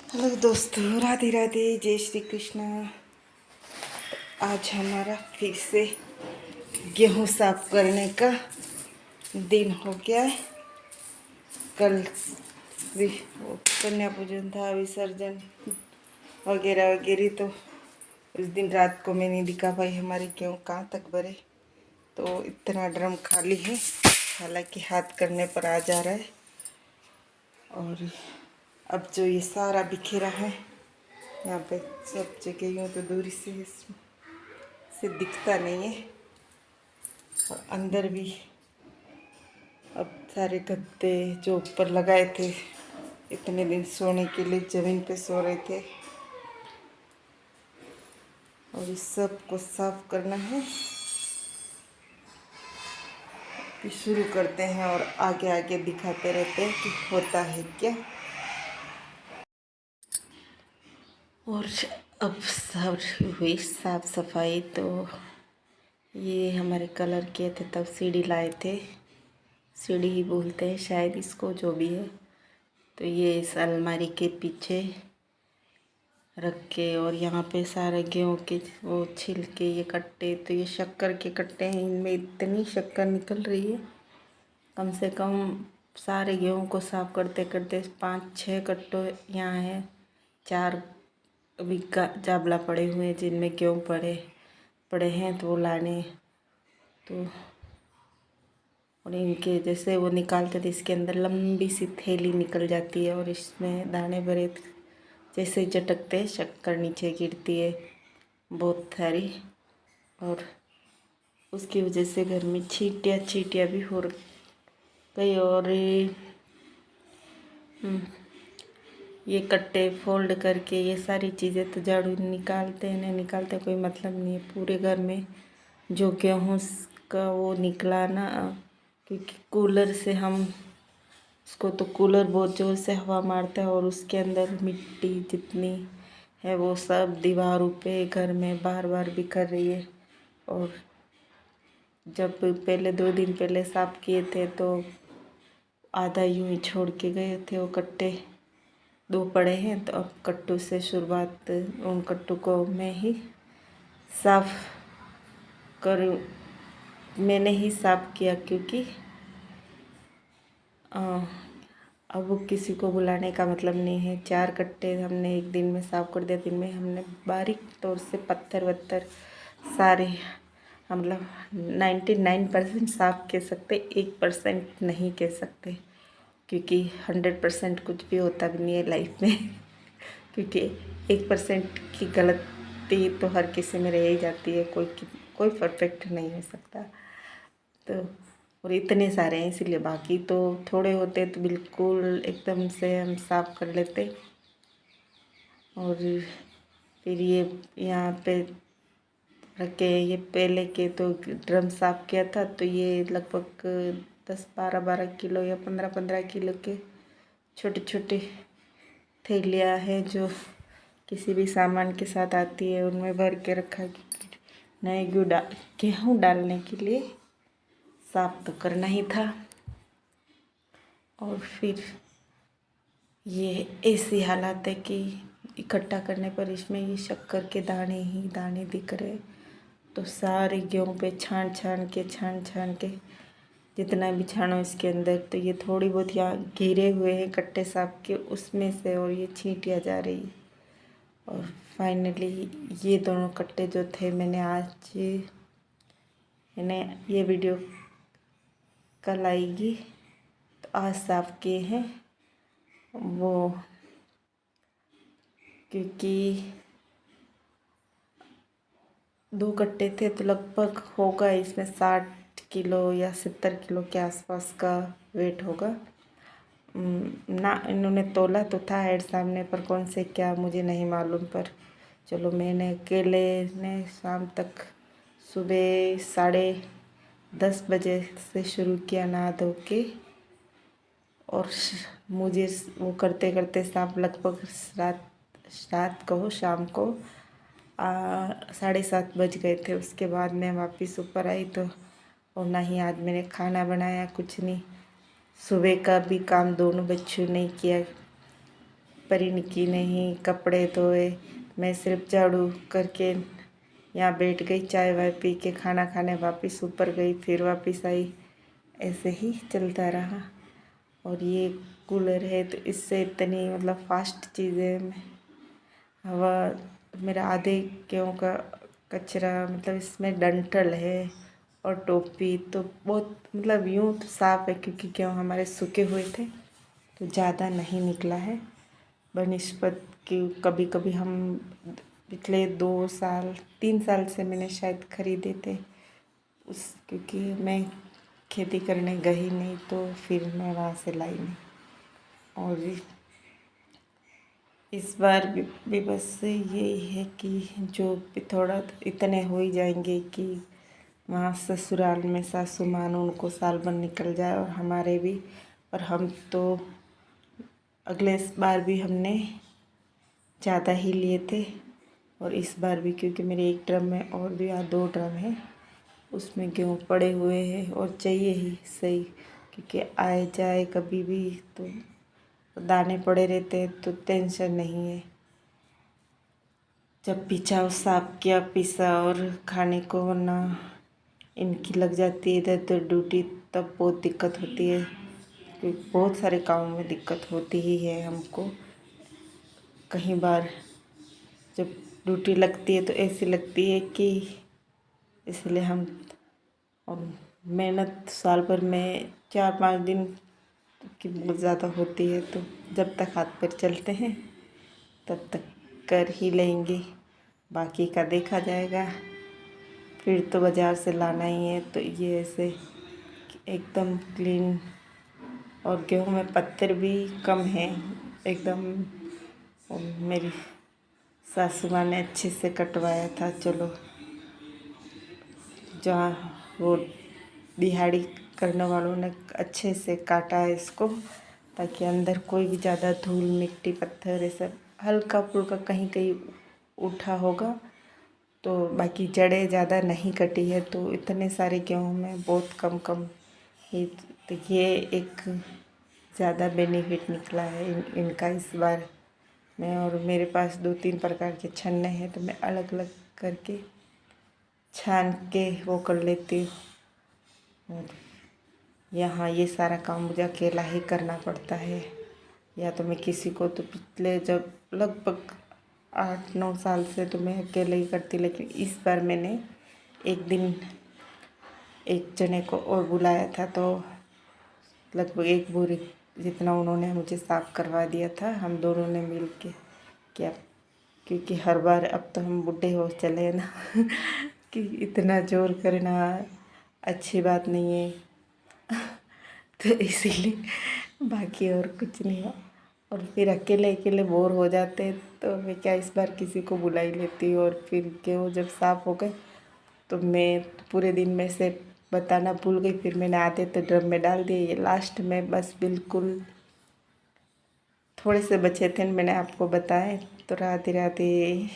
Hello दोस्तों, राधे राधे, जय श्री कृष्ण। आज हमारा फिर से गेहूं साफ करने का दिन हो गया है। कल वो कन्या पूजन था, विसर्जन वगैरह वगैरह, तो उस दिन रात को मैं नहीं दिखा पाई हमारे गेहूं कहाँ तक भरे। तो इतना ड्रम खाली है, हालांकि हाथ करने पर आ जा रहा है। और अब जो ये सारा बिखेरा है यहाँ पे सब जगह, यूँ तो दूरी से दिखता नहीं है। और अंदर भी अब सारे गद्दे जो ऊपर लगाए थे इतने दिन सोने के लिए, ज़मीन पे सो रहे थे, और इस सब को साफ करना है। फिर शुरू करते हैं और आगे आगे दिखाते रहते हैं कि होता है क्या। और अब सब हुई साफ सफाई। तो ये हमारे कलर किए थे, तब सीढ़ी लाए थे, सीढ़ी ही बोलते हैं शायद इसको, जो भी है। तो ये इस अलमारी के पीछे रख के, और यहाँ पे सारे गेहूँ के वो छिलके, ये कट्टे, तो ये शक्कर के कट्टे हैं। इनमें इतनी शक्कर निकल रही है, कम से कम सारे गेहूँ को साफ करते करते 5-6 कट्टों यहाँ है। 4 अभी का जाबला पड़े हुए हैं जिनमें गेहूँ पड़े पड़े हैं, तो वो लाने। तो और इनके जैसे वो निकालते थे, इसके अंदर लंबी सी थैली निकल जाती है, और इसमें दाने भरे जैसे झटकते शक्कर नीचे गिरती है बहुत सारी। और उसकी वजह से घर में चींटियाँ भी हो गई। और ये कट्टे फोल्ड करके ये सारी चीज़ें तो झाड़ू निकालते नहीं निकालते कोई मतलब नहीं है। पूरे घर में जो गेहूँ का वो निकला ना, क्योंकि कूलर से हम उसको, तो कूलर बहुत ज़ोर से हवा मारता है, और उसके अंदर मिट्टी जितनी है वो सब दीवारों पे घर में बार बार बिखर रही है। और जब पहले 2 दिन पहले साफ़ किए थे तो आधा यूं ही छोड़ के गए थे, वो कट्टे 2 पड़े हैं। तो अब कट्टू से शुरुआत, उन कट्टू को मैं ही साफ़ करूँ, मैंने ही साफ़ किया, क्योंकि अब वो किसी को बुलाने का मतलब नहीं है। 4 कट्टे हमने एक दिन में साफ़ कर दिया। दिन में हमने बारीक तौर से पत्थर वत्थर सारे, मतलब 99% साफ़ कह सकते, 1% नहीं कह सकते, क्योंकि 100% कुछ भी होता भी नहीं है लाइफ में। क्योंकि 1% की गलती तो हर किसी में रह ही जाती है, कोई परफेक्ट नहीं हो सकता। तो और इतने सारे हैं, इसीलिए, बाकी तो थोड़े होते तो बिल्कुल एकदम से हम साफ़ कर लेते। और फिर ये यहाँ पे रखे, ये पहले के तो ड्रम साफ़ किया था, तो ये लगभग 10-12 किलो या 15-15 किलो के छोटे छोटे थैलियाँ हैं, जो किसी भी सामान के साथ आती है, उनमें भर के रखा कि नए गेहूँ डालने के लिए साफ़ तो करना ही था। और फिर ये ऐसी हालत है कि इकट्ठा करने पर इसमें ये शक्कर के दाने ही दाने दिख रहे। तो सारे गेहूँ पे छान छान के जितना भी छानो इसके अंदर, तो ये थोड़ी बहुत यहाँ घिरे हुए हैं कट्टे साफ के, उसमें से, और ये छींटियाँ जा रही। और फाइनली ये दोनों कट्टे जो थे, मैंने आज इन्हें, ये वीडियो कल आएगी, तो आज साफ़ किए हैं वो, क्योंकि 2 कट्टे थे तो लगभग होगा इसमें 60 किलो या 70 किलो के आसपास का वेट होगा। ना इन्होंने तोला तो था हेड सामने, पर कौन से क्या मुझे नहीं मालूम। पर चलो, मैंने अकेले ने शाम तक सुबह 10:30 बजे से शुरू किया नहा धो के, और मुझे वो करते करते शाम लगभग रात को, शाम को 7:30 बज गए थे। उसके बाद मैं वापस ऊपर आई, तो और ना ही आज मैंने खाना बनाया, कुछ नहीं। सुबह का भी काम दोनों बच्चों ने किया, परिन की नहीं कपड़े धोए, मैं सिर्फ झाड़ू करके यहाँ बैठ गई, चाय वाय पी के खाना खाने वापस ऊपर गई, फिर वापस आई, ऐसे ही चलता रहा। और ये कूलर है तो इससे इतनी मतलब फास्ट चीज़ें हवा, मेरा आधे गेहूँ का कचरा मतलब इसमें डंठल है और टोपी तो बहुत मतलब यूँ तो साफ़ है क्योंकि गेहूँ हमारे सूखे हुए थे तो ज़्यादा नहीं निकला है बनिस्पत कि कभी कभी हम पिछले 2 साल 3 साल से मैंने शायद खरीदे थे उस, क्योंकि मैं खेती करने गई नहीं तो फिर मैं वहाँ से लाई नहीं। और इस बार भी बस यही है कि जो थोड़ा इतने हो ही जाएंगे कि वहाँ ससुराल में सासू माँ उनको साल भर निकल जाए और हमारे भी। और हम तो अगले बार भी हमने ज़्यादा ही लिए थे और इस बार भी क्योंकि मेरे एक ड्रम में और भी 2 ड्रम है उसमें गेहूँ पड़े हुए हैं और चाहिए ही सही, क्योंकि आए जाए कभी भी तो दाने पड़े रहते हैं तो टेंशन नहीं है। जब पिचाओ साफ किया पिसा और खाने को वरना इनकी लग जाती है इधर तो ड्यूटी, तब बहुत दिक्कत होती है क्योंकि बहुत सारे कामों में दिक्कत होती ही है हमको। कहीं बार जब ड्यूटी लगती है तो ऐसी लगती है कि इसलिए हम और मेहनत साल भर में 4-5 दिन की बहुत ज़्यादा होती है तो जब तक हाथ पैर चलते हैं तब तक कर ही लेंगे, बाकी का देखा जाएगा। फिर तो बाज़ार से लाना ही है तो ये ऐसे एकदम क्लीन। और गेहूँ में पत्थर भी कम है एकदम। और मेरी सासू माँ ने अच्छे से कटवाया था, चलो जहाँ वो दिहाड़ी करने वालों ने अच्छे से काटा है इसको ताकि अंदर कोई भी ज़्यादा धूल मिट्टी पत्थर ये सब हल्का फुल्का कहीं कहीं उठा होगा तो बाकी जड़ें ज़्यादा नहीं कटी है तो इतने सारे गेहूँ में बहुत कम कम ही। तो ये एक ज़्यादा बेनिफिट निकला है इनका इस बार में। और मेरे पास 2-3 प्रकार के छन्ने हैं तो मैं अलग अलग करके छान के वो कर लेती हूँ। और यहाँ ये सारा काम मुझे अकेला ही करना पड़ता है, या तो मैं किसी को तो पिछले जब लगभग 8-9 साल से तो मैं अकेले ही करती, लेकिन इस बार मैंने एक दिन एक जने को और बुलाया था तो लगभग 1 बोरी जितना उन्होंने मुझे साफ़ करवा दिया था, हम दोनों ने मिल के किया। क्योंकि हर बार अब तो हम बूढ़े हो चले हैं ना कि इतना जोर करना अच्छी बात नहीं है तो इसीलिए बाकी और कुछ नहीं है। और फिर अकेले अकेले बोर हो जाते तो मैं क्या इस बार किसी को बुला ही लेती हूँ। और फिर गेहूँ जब साफ़ हो गए तो मैं पूरे दिन में से बताना भूल गई, फिर मैंने आधे तो ड्रम में डाल दिए, ये लास्ट में बस बिल्कुल थोड़े से बचे थे मैंने आपको बताए। तो राधे राधे।